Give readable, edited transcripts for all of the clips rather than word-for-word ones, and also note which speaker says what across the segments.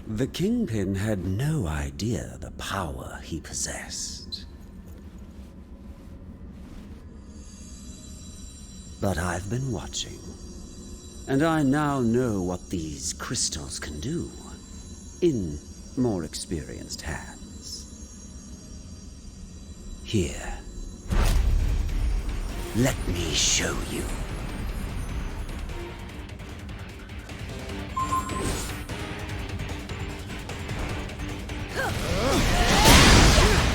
Speaker 1: The Kingpin had no idea the power he possessed. But I've been watching, and I now know what these crystals can do in more experienced hands. Here, let me show you.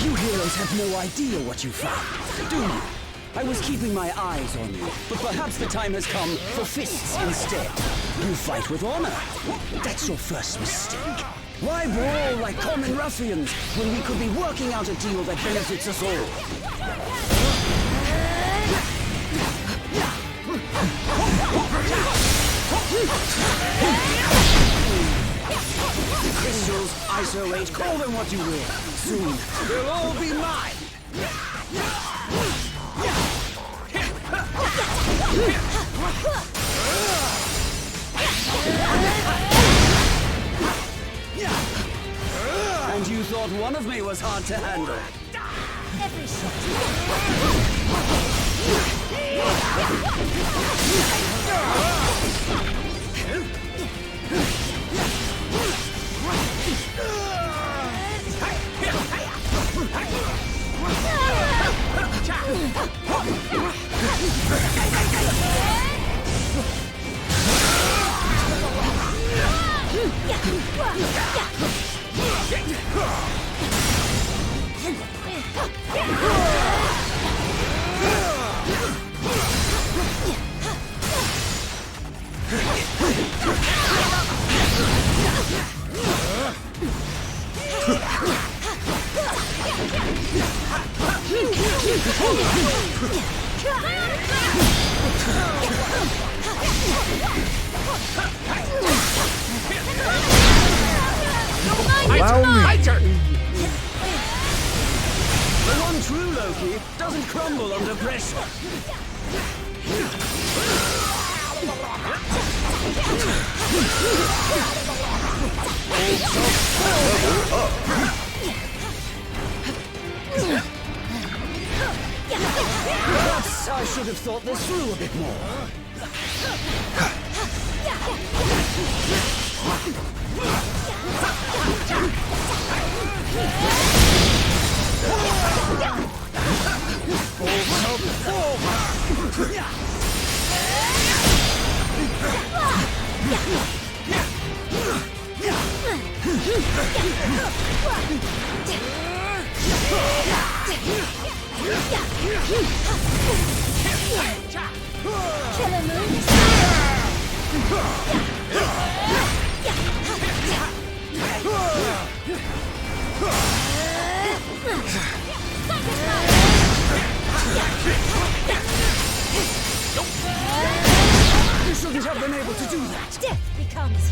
Speaker 1: You heroes have no idea what you found, do you? I was keeping my eyes on you, but perhaps the time has come for fists instead. You fight with honor. That's your first mistake. Why brawl like common ruffians when we could be working out a deal that benefits us all? Crystals, ISO 8, call them what you will. Soon, they'll all be mine! And you thought one of me was hard to handle?
Speaker 2: Every shot.
Speaker 3: Allow me.
Speaker 1: The one true Loki doesn't crumble under pressure. Perhaps I should have thought this through a bit more.
Speaker 2: Killer moves.
Speaker 1: You shouldn't have been able to do that.
Speaker 2: Death becomes.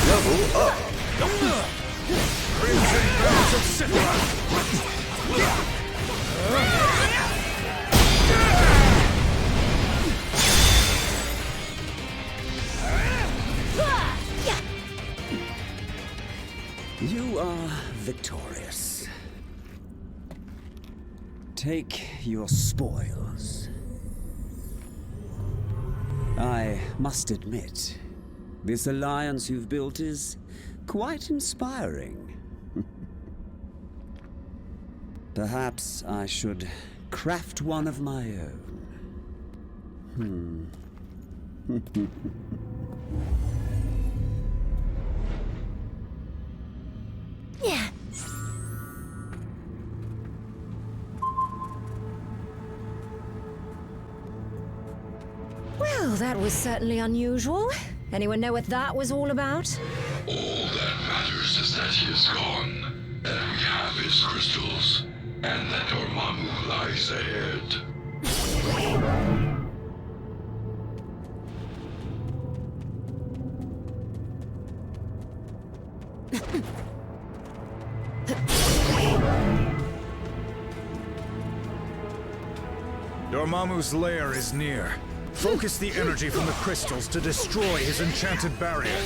Speaker 3: Level up. Crimson Bells of Sith.
Speaker 1: You are victorious. Take your spoils. I must admit, this alliance you've built is quite inspiring. Perhaps I should craft one of my own.
Speaker 2: Yeah. Well, that was certainly unusual. Anyone know what that was all about?
Speaker 4: All that matters is that he is gone, and we have his crystals, and that Dormammu lies ahead.
Speaker 3: Dormammu's lair is near. Focus the energy from the crystals to destroy his enchanted barrier.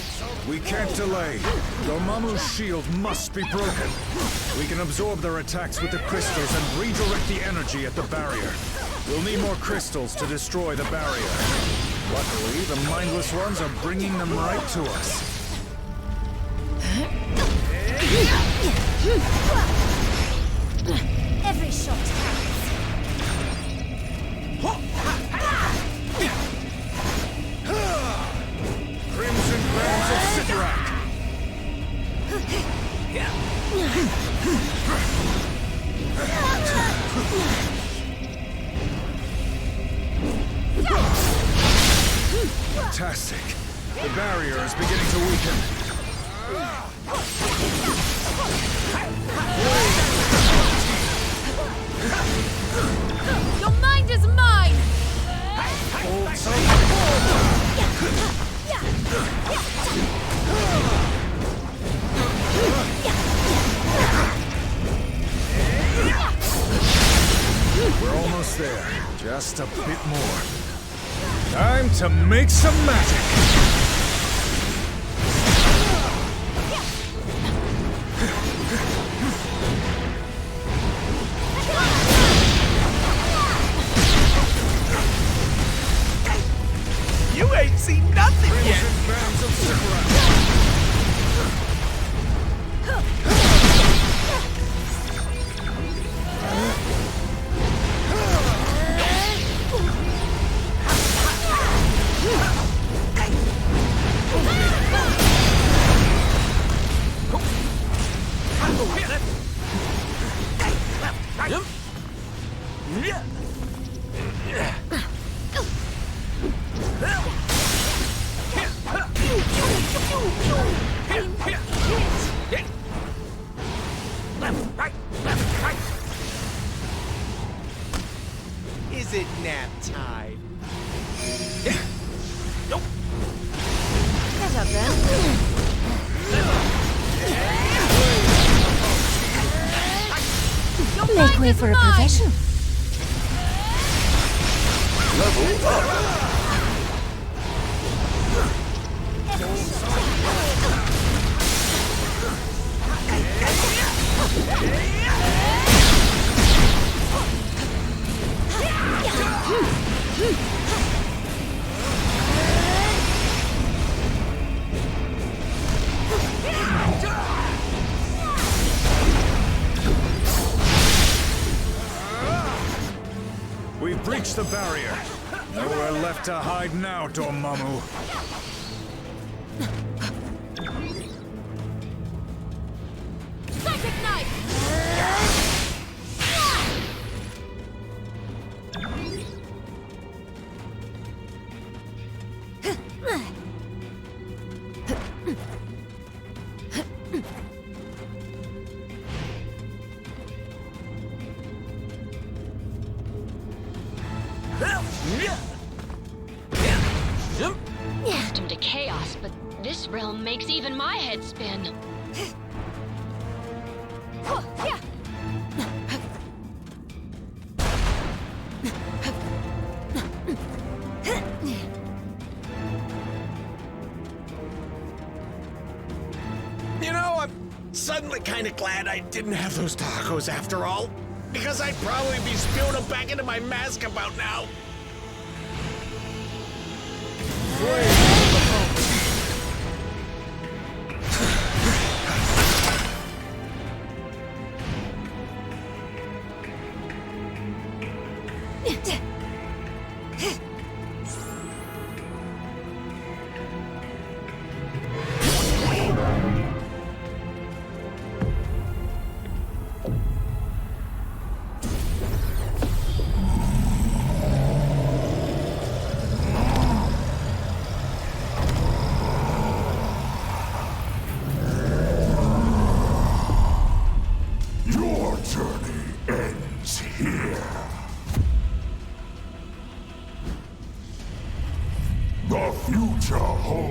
Speaker 3: We can't delay. Dormammu's shield must be broken. We can absorb their attacks with the crystals and redirect the energy at the barrier. We'll need more crystals to destroy the barrier. Luckily, the mindless ones are bringing them right to us.
Speaker 2: Every shot counts.
Speaker 3: Crimson Bands of Sithrak! Fantastic! The barrier is beginning to weaken.
Speaker 2: Your mind is mine!
Speaker 3: Hold so we're almost there. Just a bit more. Time to make some magic!
Speaker 5: You ain't seen nothing yet!
Speaker 3: Crimson Bands of Sithrak!
Speaker 5: Is it nap time?
Speaker 2: Get up then. Make way for a professional.
Speaker 3: We've breached the barrier. Nowhere left to hide now, Dormammu.
Speaker 2: Psychic knife!
Speaker 6: Accustomed to chaos, but this realm makes even my head spin.
Speaker 5: You know, I'm suddenly kind of glad I didn't have those tacos after all. Because I'd probably be spewing them back into my mask about now.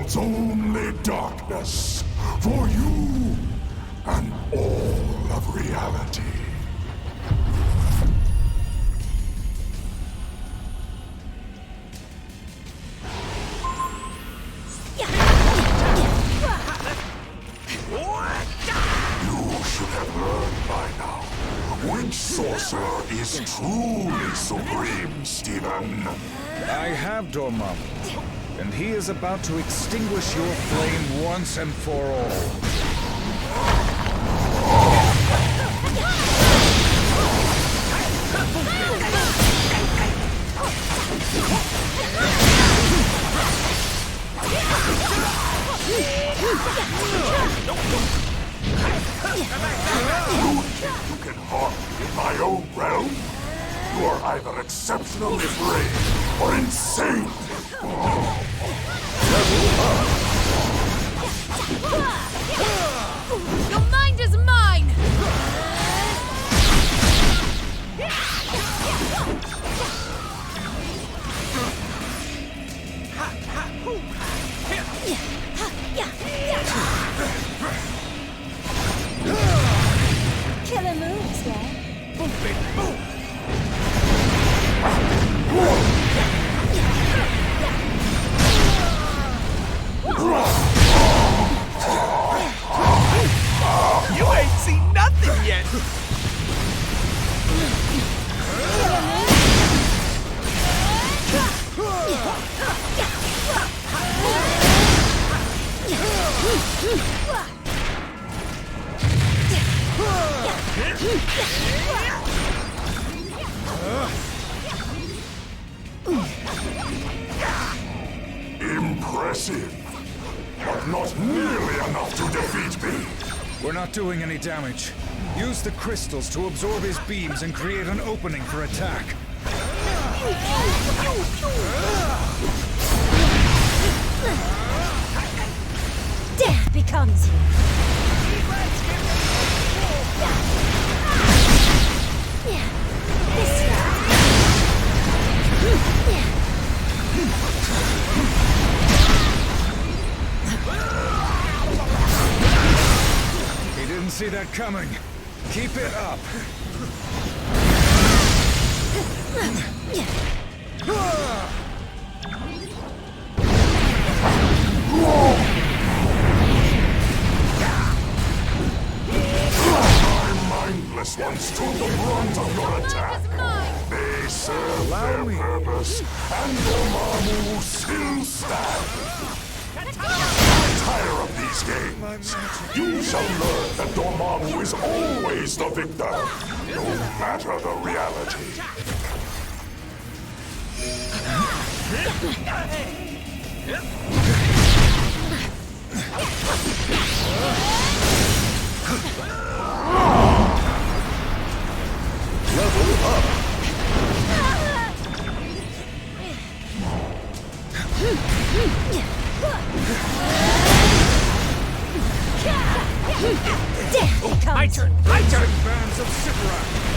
Speaker 7: holds only darkness for you and all of reality. You should have learned by now which sorcerer is truly supreme, Stephen.
Speaker 3: I have Dormammu, and he is about to extinguish your flame once and for all.
Speaker 7: You can harm me in my own realm? You are either exceptionally brave or insane!
Speaker 8: Your mind is mine!
Speaker 2: Killer moves, yeah?
Speaker 5: You ain't seen nothing yet!
Speaker 7: Impressive, but not nearly enough to defeat me.
Speaker 3: We're not doing any damage. Use the crystals to absorb his beams and create an opening for attack.
Speaker 2: Death becomes you. This
Speaker 3: He didn't see that coming. Keep it up.
Speaker 7: My mindless ones took the brunt of your attack. They served their purpose, and Dormammu still stands. Tire of these games. You shall learn that Dormammu is always the victor, no matter the reality.
Speaker 3: Level up.
Speaker 2: Death becomes
Speaker 5: My turn! My turn!
Speaker 3: Bands of Sithrak.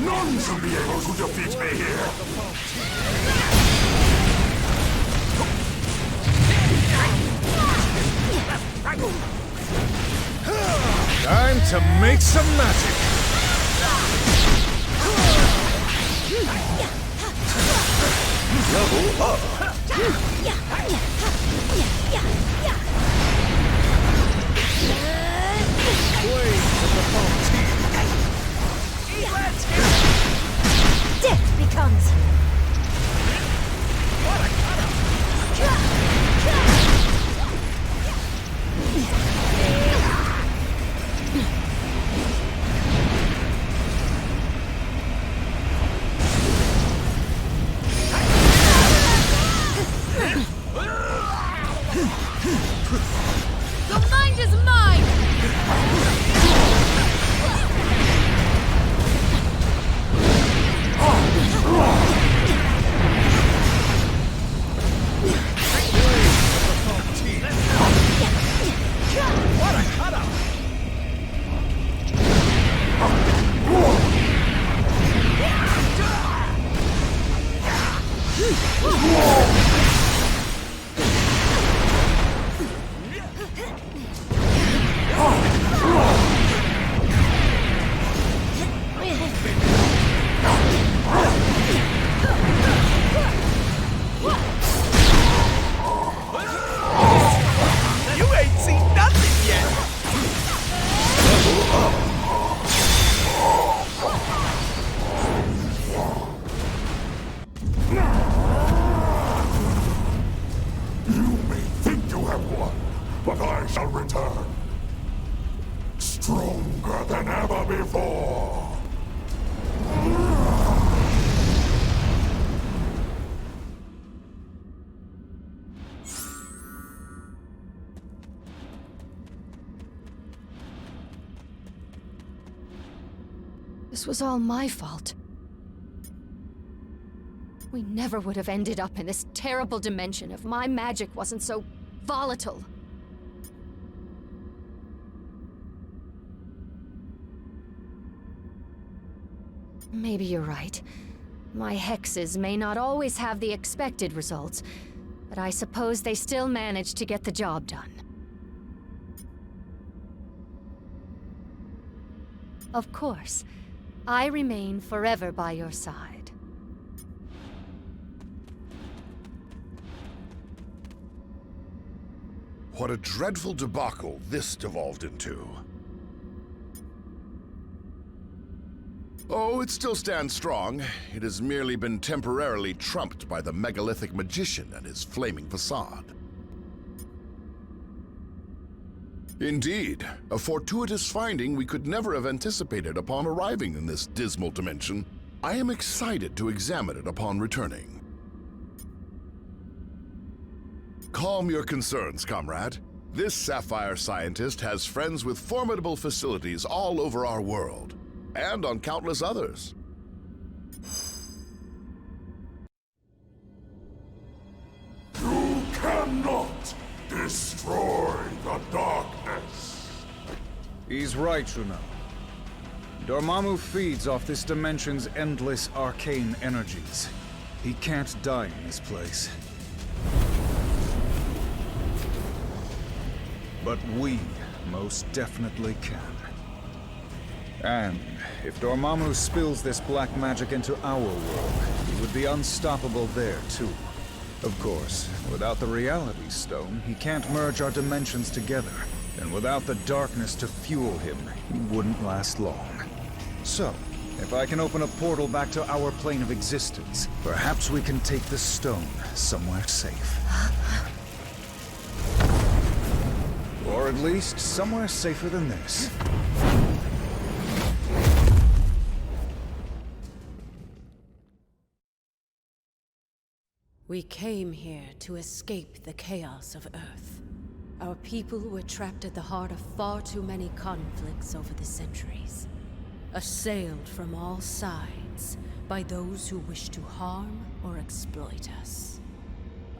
Speaker 7: None shall be able to defeat me here.
Speaker 3: Time to make some magic. Level up. Blades of the Fontaine.
Speaker 2: death becomes you.
Speaker 8: Your mind is mine!
Speaker 5: What a cutout! You ain't seen nothing yet!
Speaker 7: You may think you have won, but I shall return. Stronger than ever before.
Speaker 2: This was all my fault. We never would have ended up in this terrible dimension if my magic wasn't so volatile. Maybe you're right. My hexes may not always have the expected results, but I suppose they still manage to get the job done. Of course, I remain forever by your side.
Speaker 9: What a dreadful debacle this devolved into. Oh, it still stands strong. It has merely been temporarily trumped by the megalithic magician and his flaming facade. Indeed, a fortuitous finding we could never have anticipated upon arriving in this dismal dimension. I am excited to examine it upon returning. Calm your concerns, comrade. This Sapphire scientist has friends with formidable facilities all over our world, and on countless others.
Speaker 7: You cannot destroy the darkness.
Speaker 3: He's right, Juno. Dormammu feeds off this dimension's endless arcane energies. He can't die in this place. But we most definitely can. And if Dormammu spills this black magic into our world, he would be unstoppable there too. Of course, without the Reality Stone, he can't merge our dimensions together. And without the darkness to fuel him, he wouldn't last long. So, if I can open a portal back to our plane of existence, perhaps we can take the stone somewhere safe. Or at least somewhere safer than this.
Speaker 10: We came here to escape the chaos of Earth. Our people were trapped at the heart of far too many conflicts over the centuries. Assailed from all sides by those who wish to harm or exploit us.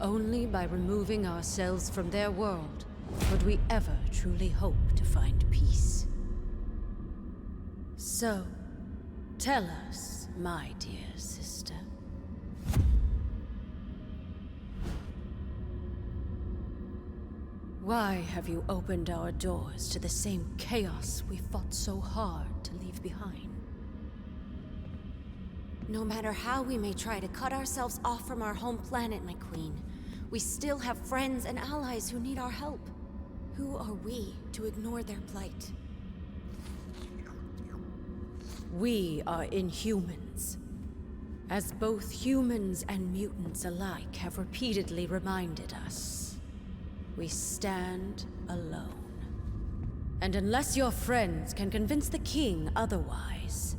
Speaker 10: Only by removing ourselves from their world would we ever truly hope to find peace. So, tell us, my dear sister. Why have you opened our doors to the same chaos we fought so hard to leave behind?
Speaker 11: No matter how we may try to cut ourselves off from our home planet, my queen, we still have friends and allies who need our help. Who are we to ignore their plight?
Speaker 10: We are Inhumans. As both humans and mutants alike have repeatedly reminded us, we stand alone. And unless your friends can convince the king otherwise,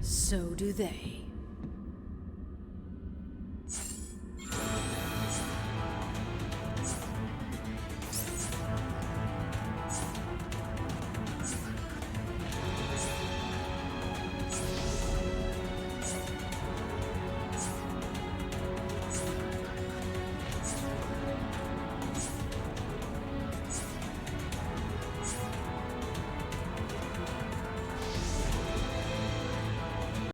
Speaker 10: so do they.